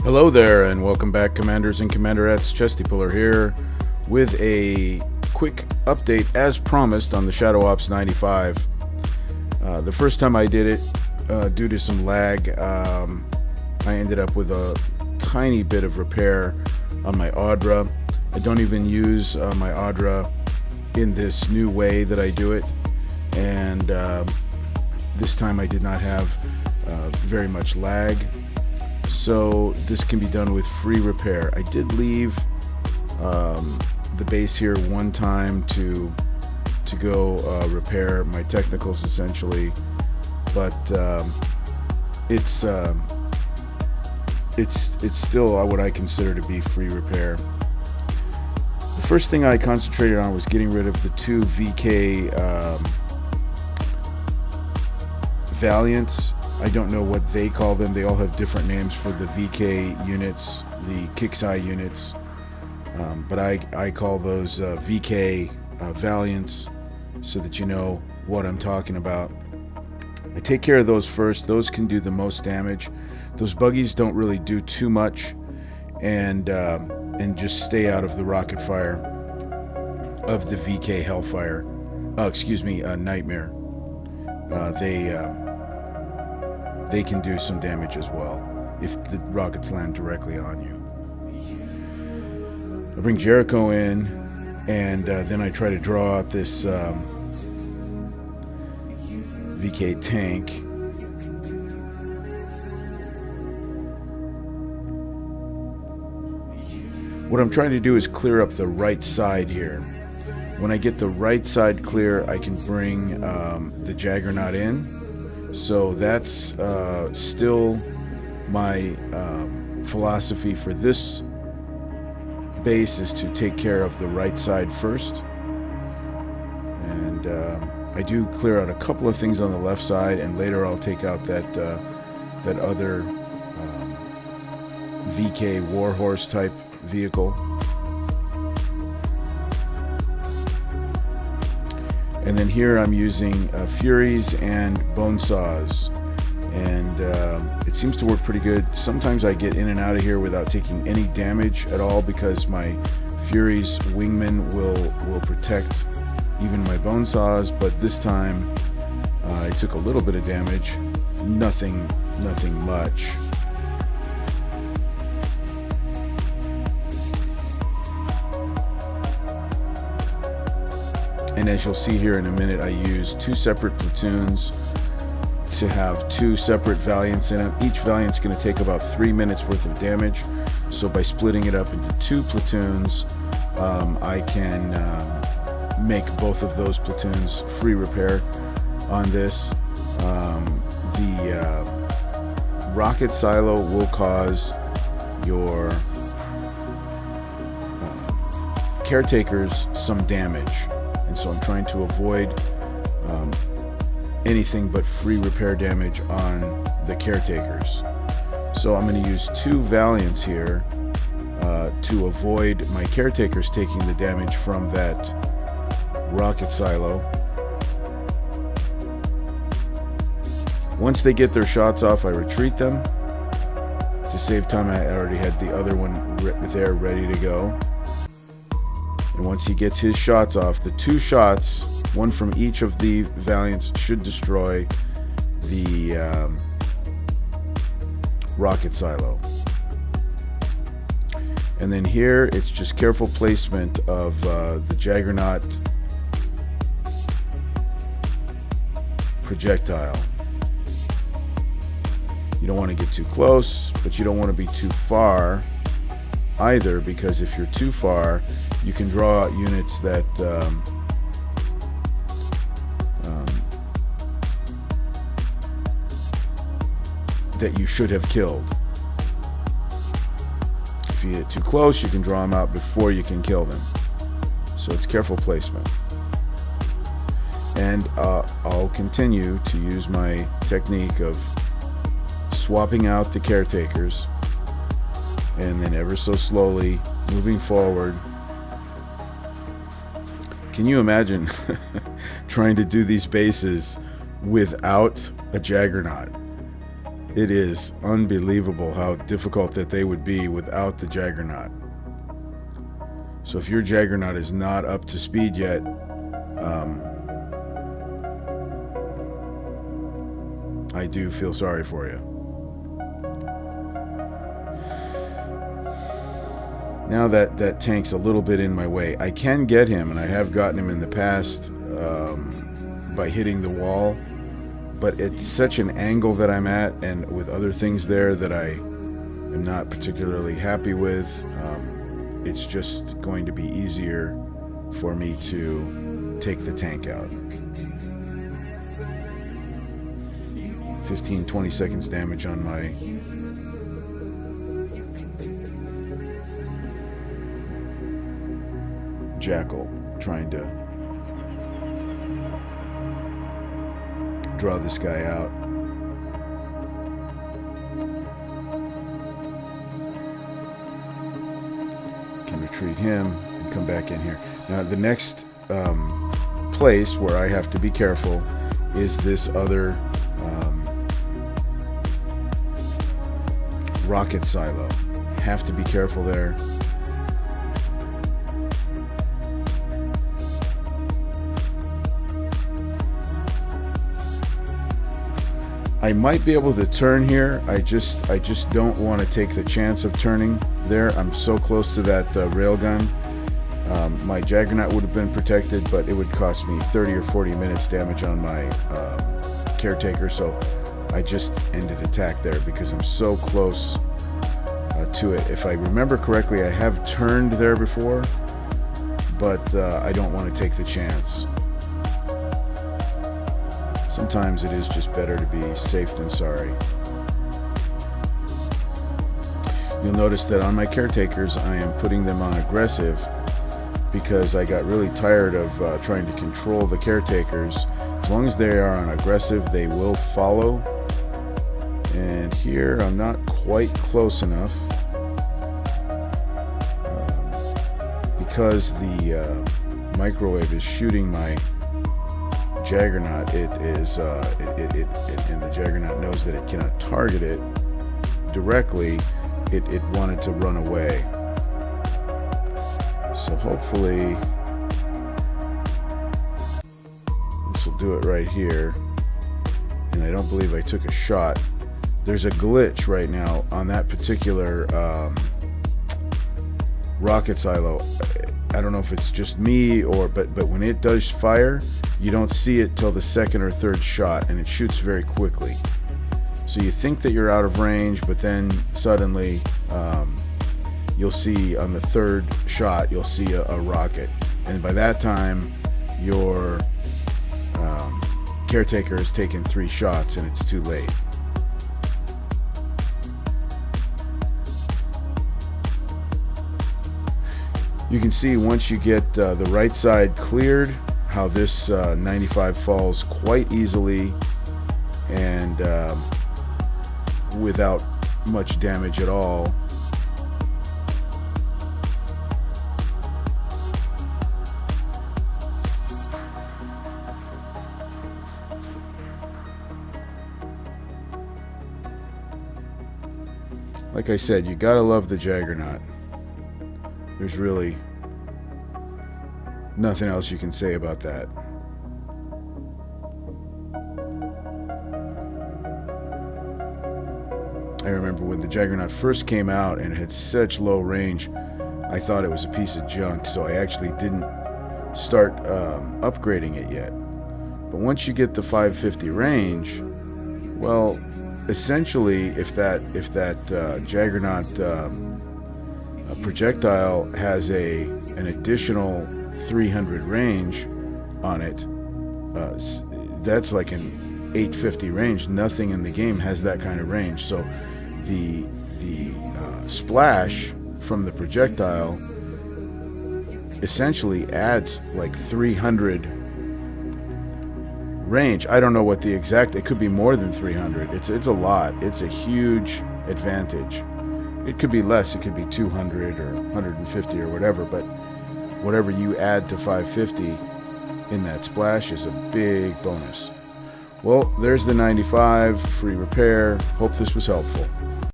Hello there, and welcome back, Commanders and Commanderettes. Chesty Puller here with a quick update, as promised, on the Shadow Ops 95. The first time I did it, due to some lag, I ended up with a tiny bit of repair on my Audra. I don't even use my Audra in this new way that I do it, and this time I did not have very much lag. So this can be done with free repair. I did leave the base here one time to go repair my technicals, essentially, but it's still what I consider to be free repair. The first thing I concentrated on was getting rid of the two VK Valiants. I don't know what they call them. They all have different names for the VK units, the Kixeye units, but I call those VK Valiants, so that you know what I'm talking about. I take care of those first. Those can do the most damage. Those buggies don't really do too much, and just stay out of the rocket fire of the VK Hellfire. Nightmare. They can do some damage as well if the rockets land directly on you. I bring Jericho in, and then I try to draw out this VK tank. What I'm trying to do is clear up the right side here. When I get the right side clear, I can bring the Jaggernaut in. So that's still my philosophy for this base, is to take care of the right side first. And I do clear out a couple of things on the left side, and later I'll take out that other VK Warhorse type vehicle. And then here I'm using Furies and Bone Saws, and it seems to work pretty good. Sometimes I get in and out of here without taking any damage at all, because my Furies wingman will protect even my Bone Saws. But this time I took a little bit of damage, nothing much. And as you'll see here in a minute, I use two separate platoons to have two separate Valiants in them. Each Valiant's going to take about 3 minutes worth of damage. So by splitting it up into two platoons, I can make both of those platoons free repair on this. The rocket silo will cause your caretakers some damage. And so I'm trying to avoid anything but free repair damage on the caretakers. So I'm going to use two Valiants here to avoid my caretakers taking the damage from that rocket silo. Once they get their shots off, I retreat them. To save time, I already had the other one there ready to go. And once he gets his shots off, the two shots, one from each of the Valiants, should destroy the rocket silo. And then here, it's just careful placement of the Jaggernaut projectile. You don't want to get too close, but you don't want to be too far either, because if you're too far, you can draw out units that that you should have killed. If you get too close, you can draw them out before you can kill them. So it's careful placement. And I'll continue to use my technique of swapping out the caretakers, and then ever so slowly moving forward. Can you imagine trying to do these bases without a Jaggernaut? It is unbelievable how difficult that they would be without the Jaggernaut. So if your Jaggernaut is not up to speed yet, I do feel sorry for you. Now that tank's a little bit in my way. I can get him, and I have gotten him in the past by hitting the wall, but it's such an angle that I'm at, and with other things there that I am not particularly happy with. It's just going to be easier for me to take the tank out. 15-20 seconds damage on my Jackal, trying to draw this guy out. Can retreat him and come back in here. Now the next place where I have to be careful is this other rocket silo. Have to be careful there. I might be able to turn here. I just don't want to take the chance of turning there. I'm so close to that railgun. My Jaggernaut would have been protected, but it would cost me 30 or 40 minutes damage on my Caretaker, so I just ended attack there because I'm so close to it. If I remember correctly, I have turned there before, but I don't want to take the chance. Sometimes it is just better to be safe than sorry. You'll notice that on my Caretakers, I am putting them on aggressive because I got really tired of trying to control the Caretakers. As long as they are on aggressive, they will follow. And here, I'm not quite close enough because the microwave is shooting my Jaggernaut. And the Jaggernaut knows that it cannot target it directly. It wanted to run away. So hopefully this will do it right here. And I don't believe I took a shot. There's a glitch right now on that particular rocket silo. I don't know if it's just me but when it does fire, you don't see it till the second or third shot, and it shoots very quickly. So you think that you're out of range, but then suddenly you'll see on the third shot, you'll see a rocket, and by that time your Caretaker has taken 3 shots and it's too late. You can see once you get the right side cleared, how this 95 falls quite easily and without much damage at all. Like I said, you gotta love the Jaggernaut. There's really nothing else you can say about that. I remember when the Jaggernaut first came out and it had such low range, I thought it was a piece of junk, so I actually didn't start upgrading it yet. But once you get the 550 range, well, essentially, if that Jaggernaut projectile has an additional 300 range on it, that's like an 850 range. Nothing in the game has that kind of range. So the splash from the projectile essentially adds like 300 range. I don't know what the exact, it could be more than 300. It's a lot. It's a huge advantage. It could be less, it could be 200 or 150 or whatever, but whatever you add to 550 in that splash is a big bonus. Well, there's the 95 free repair. Hope this was helpful.